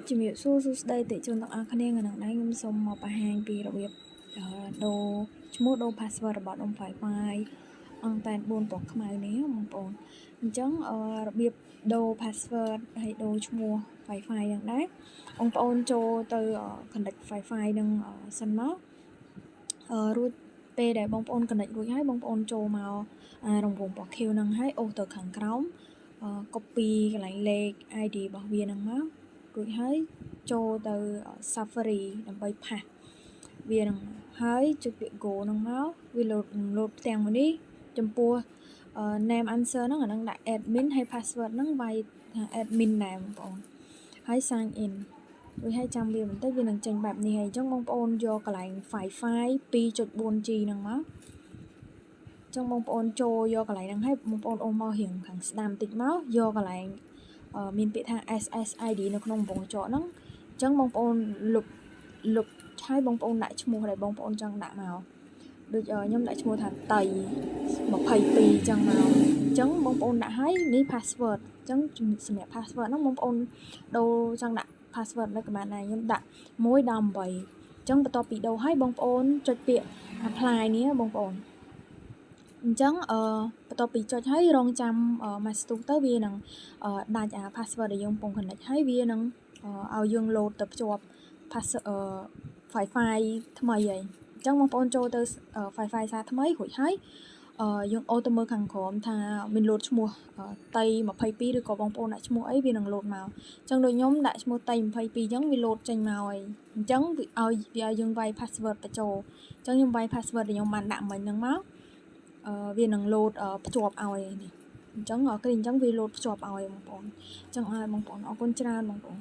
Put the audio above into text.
ជំរាបសួរសួស្តីតិជនទាំងអស់គ្នាថ្ងៃនេះខ្ញុំសូមមកបង្ហាញពីរបៀបដូរឈ្មោះដូរ password របស់ដុំ Wi-Fi អង្គតែន4ពណ៌ខ្មៅនេះបងប្អូនអញ្ចឹងរបៀបដូរ password ហើយដូរឈ្មោះ Wi-Fi យ៉ាងដែរបងប្អូនចូលទៅ connect Wi-Fi នឹងសិនមករួចពេលដែលបងប្អូន connect រួចហើយបងប្អូនចូលមករង្វង់ពណ៌ខៀវហ្នឹងហើយអូសទៅខាងក្រោមcopy កន្លែងលេខ ID របស់វាហ្នឹងមករួចហើយចូលទៅ Safari ដើម្បីផាសវានឹងហើយចុចពាក្យ go ហ្នឹងមកវាលោតផ្ទាំងមួយនេះចំពោះ name answer ហ្នឹងអាហ្នឹងដាក់ admin ហើយ password ហ្នឹងវាយថា admin ដែរបងប្អូនហើយ sign in រួចហើយចាំវាបន្តិចវានឹងចេញបែបនេះហើយអញ្ចឹងបងប្អូនយកកន្លែង Wi-Fi 2.4G ហ្នឹងមកចឹងបងប្អូនចូលយកកន្លែងហ្នឹងហើយបងប្អូនអូសមករៀងខាងស្ដាំតិចមកយកកន្លែងមានពាក្យថា SSID នៅក្នុងកំពង់ចកហ្នឹងអញ្ចឹងបងប្អូនលុបហើយបងប្អូនដាក់ឈ្មោះដែលបងប្អូនចង់ដាក់មកដូចខ្ញុំដាក់ឈ្មោះថាតៃ22អញ្ចឹងមកអញ្ចឹងបងប្អូនដាក់ហើយនេះ password អញ្ចឹងសម្រាប់ password ហ្នឹងបងប្អូនដូរចង់ដាក់ password មិនក៏បានដែរខ្ញុំដាក់1ដល់8អញ្ចឹងបន្ទាប់ពីដូរហើយបងប្អូនចុចពាក្យ apply នេះបងប្អូនអញ្ចឹងបន្ទាប់ពីចុចហើយរងចាំមួយស្ទុះទៅវានឹងដាច់អា password ដែលយើងកំពុង connect ហើយវានឹងឲ្យយើង load ទៅភ្ជាប់ Wi-Fi ថ្មីហើយអញ្ចឹងបងប្អូនចូលទៅ Wi-Fi សារថ្មីរួចហើយយើងអូសទៅមើលខាងក្រោមថាមាន load ឈ្មោះតៃ22ឬក៏បងប្អូនដាក់ឈ្មោះអីវានឹង load មកអញ្ចឹងដូចខ្ញុំដាក់ឈ្មោះតៃ22អញ្ចឹងវា load ចេញមកហើយអញ្ចឹងវាឲ្យយើងវាយ password បញ្ចូលអញ្ចឹងខ្ញុំវាយ password ដែលខ្ញុំបានដាក់មិញហ្នឹងមកវានឹង load ភ្ជាប់ឲ្យនេះអញ្ចឹងគេអញ្ចឹងវា load ភ្ជាប់ឲ្យបងប្អូនអញ្ចឹងឲ្យបងប្អូនអរគុណច្រើនបងប្អូន